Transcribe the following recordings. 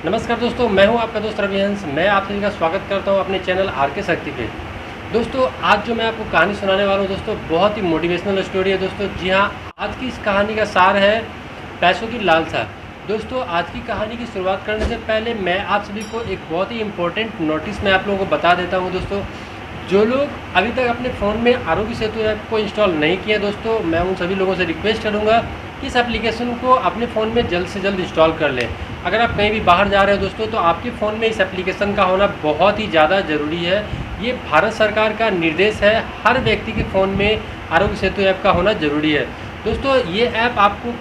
नमस्कार दोस्तों, मैं हूं आपका दोस्त रविहंस। मैं आप सभी का स्वागत करता हूं अपने चैनल आर के शक्ति पे। दोस्तों, आज जो मैं आपको कहानी सुनाने वाला हूं दोस्तों, बहुत ही मोटिवेशनल स्टोरी है दोस्तों। जी हां, आज की इस कहानी का सार है पैसों की लालसा। दोस्तों, आज की कहानी की शुरुआत करने से पहले मैं आप सभी को एक बहुत ही इंपॉर्टेंट नोटिस मैं आप लोगों को बता देता हूँ दोस्तों। जो लोग अभी तक अपने फ़ोन में आरोग्य सेतु ऐप को इंस्टॉल नहीं किया दोस्तों, मैं उन सभी लोगों से रिक्वेस्ट करूँगा कि इस एप्लीकेशन को अपने फ़ोन में जल्द से जल्द इंस्टॉल कर लें। अगर आप कहीं भी बाहर जा रहे हो दोस्तों, तो आपके फ़ोन में इस एप्लीकेशन का होना बहुत ही ज़्यादा ज़रूरी है। ये भारत सरकार का निर्देश है, हर व्यक्ति के फ़ोन में आरोग्य सेतु ऐप का होना ज़रूरी है। दोस्तों, ये ऐप आपको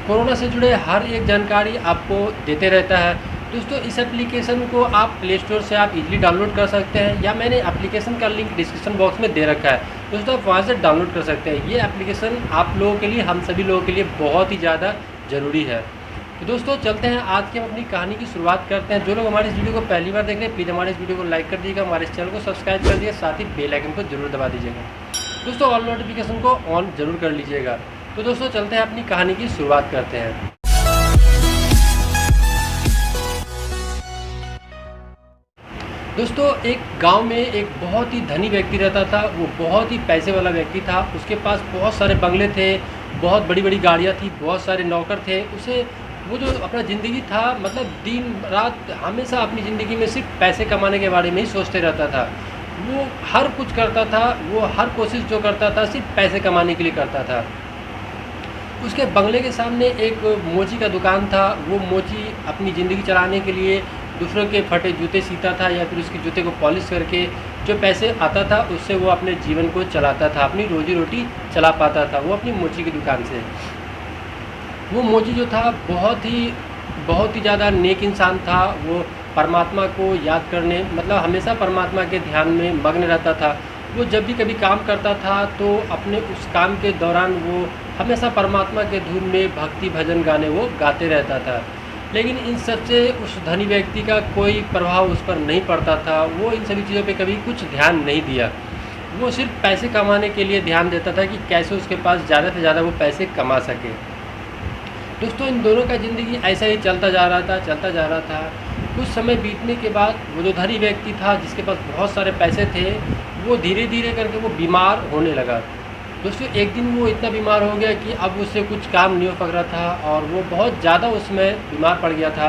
कोरोना से जुड़े हर एक जानकारी आपको देते रहता है। दोस्तों, इस एप्लीकेशन को आप प्ले स्टोर से आप इजीली डाउनलोड कर सकते हैं, या मैंने एप्लीकेशन का लिंक डिस्क्रिप्शन बॉक्स में दे रखा है दोस्तों, आप वहां से डाउनलोड कर सकते हैं। ये एप्लीकेशन आप लोगों के लिए, हम सभी लोगों के लिए बहुत ही ज़्यादा ज़रूरी है। तो दोस्तों, चलते हैं आज की हम अपनी कहानी की शुरुआत करते हैं। जो लोग हमारे इस वीडियो को पहली बार देख रहे हैं, प्लीज़ हमारे इस वीडियो को लाइक कर दीजिएगा, हमारे इस चैनल को सब्सक्राइब कर दीजिएगा, साथ ही बेल आइकन को जरूर दबा दीजिएगा दोस्तों। ऑल नोटिफिकेशन को ऑन जरूर कर लीजिएगा। तो दोस्तों, चलते हैं अपनी कहानी की शुरुआत करते हैं। दोस्तों, एक गांव में एक बहुत ही धनी व्यक्ति रहता था। वो बहुत ही पैसे वाला व्यक्ति था। उसके पास बहुत सारे बंगले थे, बहुत बड़ी बड़ी गाड़ियाँ थी, बहुत सारे नौकर थे। उसे वो जो अपना ज़िंदगी था, मतलब दिन रात हमेशा अपनी ज़िंदगी में सिर्फ पैसे कमाने के बारे में ही सोचते रहता था। वो हर कुछ करता था, वो हर कोशिश जो करता था सिर्फ पैसे कमाने के लिए करता था। उसके बंगले के सामने एक मोची का दुकान था। वो मोची अपनी ज़िंदगी चलाने के लिए दूसरों के फटे जूते सीता था, या फिर उसके जूते को पॉलिश करके जो पैसे आता था उससे वो अपने जीवन को चलाता था, अपनी रोजी रोटी चला पाता था वो अपनी मोची की दुकान से। वो मोची जो था बहुत ही ज़्यादा नेक इंसान था। वो परमात्मा को याद करने, मतलब हमेशा परमात्मा के ध्यान में मग्न रहता था। वो जब भी कभी काम करता था तो अपने उस काम के दौरान वो हमेशा परमात्मा के धुन में भक्ति भजन गाने वो गाते रहता था। लेकिन इन सब से उस धनी व्यक्ति का कोई प्रभाव उस पर नहीं पड़ता था। वो इन सभी चीज़ों पे कभी कुछ ध्यान नहीं दिया। वो सिर्फ पैसे कमाने के लिए ध्यान देता था कि कैसे उसके पास ज़्यादा से ज़्यादा वो पैसे कमा सके। दोस्तों, इन दोनों का ज़िंदगी ऐसा ही चलता जा रहा था। कुछ समय बीतने के बाद वो जो धनी व्यक्ति था, जिसके पास बहुत सारे पैसे थे, वो धीरे धीरे करके वो बीमार होने लगा। दोस्तों, एक दिन वो इतना बीमार हो गया कि अब उससे कुछ काम नहीं हो पा रहा था, और वो बहुत ज़्यादा उसमें बीमार पड़ गया था।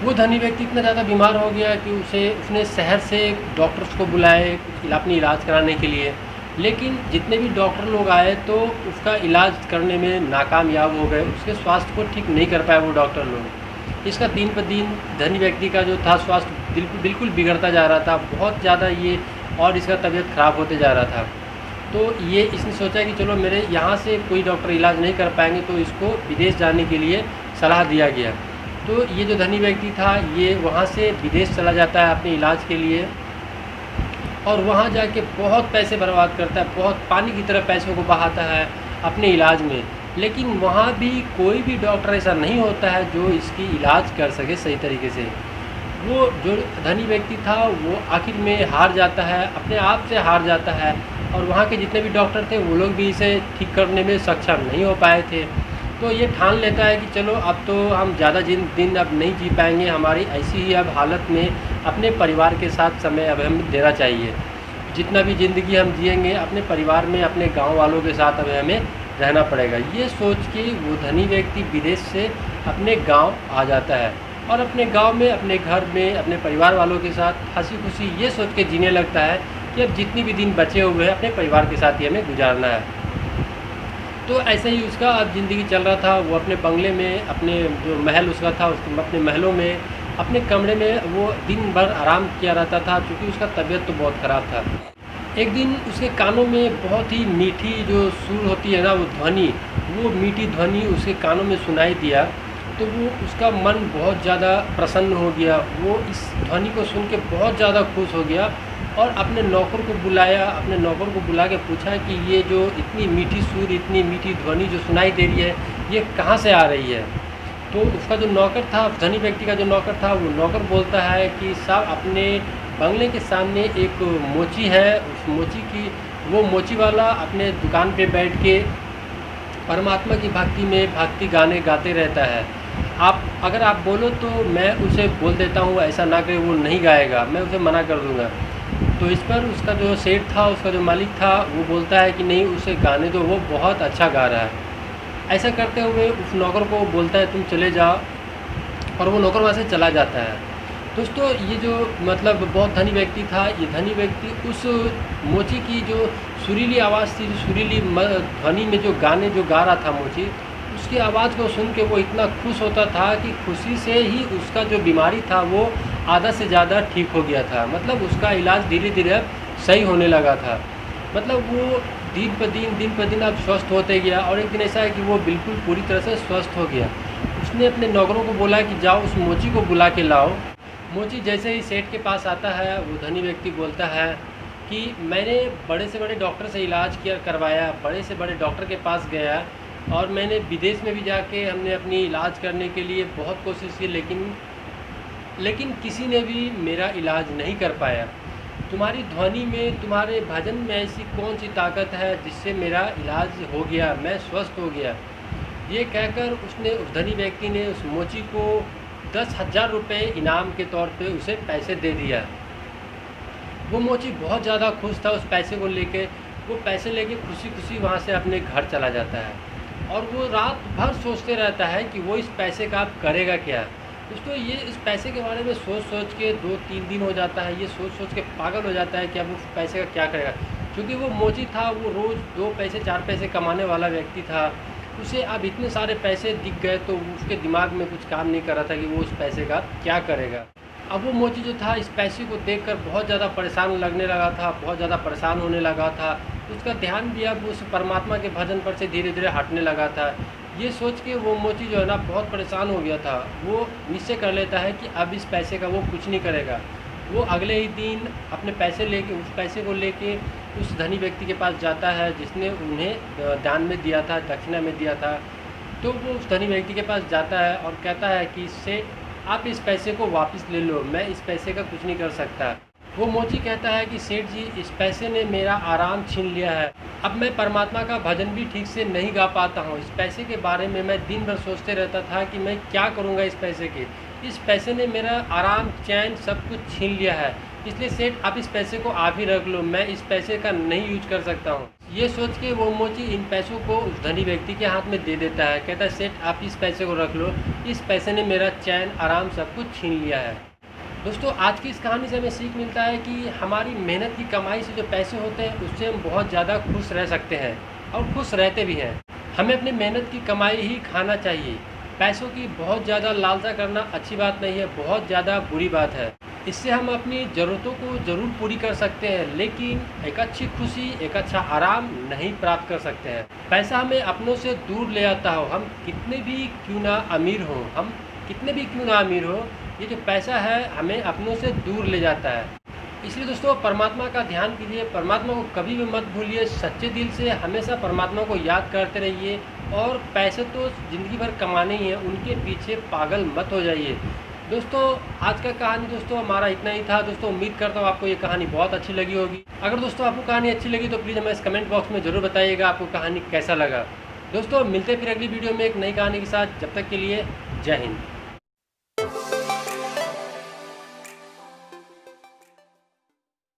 वो धनी व्यक्ति इतना ज़्यादा बीमार हो गया कि उसने शहर से डॉक्टर्स को बुलाए अपनी इलाज कराने के लिए। लेकिन जितने भी डॉक्टर लोग आए तो उसका इलाज करने में नाकामयाब हो गए। उसके स्वास्थ्य को ठीक नहीं कर पाए वो डॉक्टर लोग। इसका दिन पर दिन धनी व्यक्ति का जो था स्वास्थ्य बिल्कुल बिगड़ता जा रहा था, बहुत ज़्यादा ये, और इसका तबीयत ख़राब होते जा रहा था। तो ये इसने सोचा कि चलो, मेरे यहाँ से कोई डॉक्टर इलाज नहीं कर पाएंगे, तो इसको विदेश जाने के लिए सलाह दिया गया। तो ये जो धनी व्यक्ति था, ये वहाँ से विदेश चला जाता है अपने इलाज के लिए, और वहाँ जाके बहुत पैसे बर्बाद करता है, बहुत पानी की तरह पैसों को बहाता है अपने इलाज में। लेकिन वहाँ भी कोई भी डॉक्टर ऐसा नहीं होता है जो इसकी इलाज कर सके सही तरीके से। वो जो धनी व्यक्ति था वो आखिर में हार जाता है, अपने आप से हार जाता है, और वहाँ के जितने भी डॉक्टर थे वो लोग भी इसे ठीक करने में सक्षम नहीं हो पाए थे। तो ये ठान लेता है कि चलो, अब तो हम ज़्यादा दिन अब नहीं जी पाएंगे, हमारी ऐसी ही अब हालत में अपने परिवार के साथ समय अब हमें देना चाहिए। जितना भी ज़िंदगी हम जिएंगे अपने परिवार में, अपने गाँव वालों के साथ अब हमें रहना पड़ेगा। ये सोच के वो धनी व्यक्ति विदेश से अपने गाँव आ जाता है, और अपने गांव में, अपने घर में, अपने परिवार वालों के साथ हंसी खुशी ये सोच के जीने लगता है कि अब जितनी भी दिन बचे हुए हैं अपने परिवार के साथ ही हमें गुजारना है। तो ऐसे ही उसका अब ज़िंदगी चल रहा था। वो अपने बंगले में, अपने जो महल उसका था, उसके अपने महलों में, अपने कमरे में वो दिन भर आराम किया रहता था, क्योंकि उसका तबीयत तो बहुत ख़राब था। एक दिन उसके कानों में बहुत ही मीठी जो सुर होती है ना, वो ध्वनि, वो मीठी ध्वनि उसके कानों में सुनाई दिया। तो वो उसका मन बहुत ज़्यादा प्रसन्न हो गया। वो इस ध्वनि को सुन के बहुत ज़्यादा खुश हो गया, और अपने नौकर को बुलाया। अपने नौकर को बुला के पूछा कि ये जो इतनी मीठी सुर, इतनी मीठी ध्वनि जो सुनाई दे रही है, ये कहाँ से आ रही है। तो उसका जो नौकर था, धनी व्यक्ति का जो नौकर था, वो नौकर बोलता है कि साहब, अपने बंगले के सामने एक मोची है, उस मोची की, वो मोची वाला अपने दुकान पे बैठ के परमात्मा की भक्ति में भक्ति गाने गाते रहता है। आप अगर आप बोलो तो मैं उसे बोल देता हूँ ऐसा ना करे, वो नहीं गाएगा, मैं उसे मना कर दूँगा। तो इस पर उसका जो सेठ था, उसका जो मालिक था, वो बोलता है कि नहीं उसे गाने दो, वो बहुत अच्छा गा रहा है। ऐसा करते हुए उस नौकर को बोलता है तुम चले जाओ, और वो नौकर वहाँ से चला जाता है। दोस्तों ये जो मतलब बहुत धनी व्यक्ति था, ये धनी व्यक्ति उस मोची की जो सुरीली आवाज़ थी, जो सुरीली ध्वनि में जो गाने जो गा रहा था मोची, उसकी आवाज़ को सुन के वो इतना खुश होता था कि खुशी से ही उसका जो बीमारी था वो आधा से ज़्यादा ठीक हो गया था। मतलब उसका इलाज धीरे धीरे अब सही होने लगा था। मतलब वो दिन प दिन अब स्वस्थ होते गया, और एक दिन ऐसा है कि वो बिल्कुल पूरी तरह से स्वस्थ हो गया। उसने अपने नौकरों को बोला कि जाओ उस मोची को बुला के लाओ। मोची जैसे ही सेठ के पास आता है, वो धनी व्यक्ति बोलता है कि मैंने बड़े से बड़े डॉक्टर से इलाज किया करवाया, बड़े से बड़े डॉक्टर के पास गया, और मैंने विदेश में भी जाके हमने अपनी इलाज करने के लिए बहुत कोशिश की, लेकिन किसी ने भी मेरा इलाज नहीं कर पाया। तुम्हारी ध्वनि में, तुम्हारे भजन में ऐसी कौन सी ताकत है जिससे मेरा इलाज हो गया, मैं स्वस्थ हो गया। ये कहकर उस धनी व्यक्ति ने उस मोची को 10,000 रुपये इनाम के तौर पे उसे पैसे दे दिया। वो मोची बहुत ज़्यादा खुश था उस पैसे को लेके। वो पैसे लेके खुशी खुशी वहाँ से अपने घर चला जाता है, और वो रात भर सोचते रहता है कि वो इस पैसे का अब करेगा क्या। दोस्तों ये इस पैसे के बारे में सोच सोच के 2-3 दिन हो जाता है, ये सोच सोच के पागल हो जाता है कि अब उस पैसे का क्या करेगा। क्योंकि वो मोची था, वो रोज़ 2 पैसे 4 पैसे कमाने वाला व्यक्ति था। उसे अब इतने सारे पैसे दिख गए तो उसके दिमाग में कुछ काम नहीं कर रहा था कि वो उस पैसे का क्या करेगा। अब वो मोची जो था इस पैसे को देखकर बहुत ज़्यादा परेशान लगने लगा था, बहुत ज़्यादा परेशान होने लगा था। उसका ध्यान भी अब उस परमात्मा के भजन पर से धीरे धीरे हटने लगा था। ये सोच के वो मोची जो है ना बहुत परेशान हो गया था। वो निश्चय कर लेता है कि अब इस पैसे का वो कुछ नहीं करेगा। वो अगले ही दिन अपने पैसे लेके, उस पैसे को लेके उस धनी व्यक्ति के पास जाता है जिसने उन्हें दान में दिया था, दक्षिणा में दिया था। तो वो उस धनी व्यक्ति के पास जाता है और कहता है कि सेठ आप इस पैसे को वापस ले लो, मैं इस पैसे का कुछ नहीं कर सकता। वो मोची कहता है कि सेठ जी इस पैसे ने मेरा आराम छीन लिया है, अब मैं परमात्मा का भजन भी ठीक से नहीं गा पाता हूँ। इस पैसे के बारे में मैं दिन भर सोचते रहता था कि मैं क्या करूँगा इस पैसे के। इस पैसे ने मेरा आराम, चैन सब कुछ छीन लिया है, इसलिए सेठ आप इस पैसे को आप ही रख लो, मैं इस पैसे का नहीं यूज कर सकता हूँ। ये सोच के वो मोची इन पैसों को उस धनी व्यक्ति के हाथ में दे देता है। कहता है सेठ आप इस पैसे को रख लो, इस पैसे ने मेरा चैन, आराम सब कुछ छीन लिया है। दोस्तों आज की इस कहानी से हमें सीख मिलता है कि हमारी मेहनत की कमाई से जो पैसे होते हैं उससे हम बहुत ज़्यादा खुश रह सकते हैं, और खुश रहते भी हैं। हमें अपनी मेहनत की कमाई ही खाना चाहिए। पैसों की बहुत ज़्यादा लालसा करना अच्छी बात नहीं है, बहुत ज़्यादा बुरी बात है। इससे हम अपनी ज़रूरतों को ज़रूर पूरी कर सकते हैं, लेकिन एक अच्छी खुशी, एक अच्छा आराम नहीं प्राप्त कर सकते हैं। पैसा हमें अपनों से दूर ले आता हो, हम कितने भी क्यों ना अमीर हो, ये जो पैसा है हमें अपनों से दूर ले जाता है। इसलिए दोस्तों परमात्मा का ध्यान कीजिए, परमात्मा को कभी भी मत भूलिए, सच्चे दिल से हमेशा परमात्मा को याद करते रहिए। और पैसे तो ज़िंदगी भर कमाने ही हैं, उनके पीछे पागल मत हो जाइए। दोस्तों आज का कहानी दोस्तों हमारा इतना ही था। दोस्तों उम्मीद करता हूँ आपको ये कहानी बहुत अच्छी लगी होगी। अगर दोस्तों आपको कहानी अच्छी लगी तो प्लीज़ हमें इस कमेंट बॉक्स में ज़रूर बताइएगा आपको कहानी कैसा लगा। दोस्तों मिलते फिर अगली वीडियो में एक नई कहानी के साथ, जब तक के लिए जय हिंद।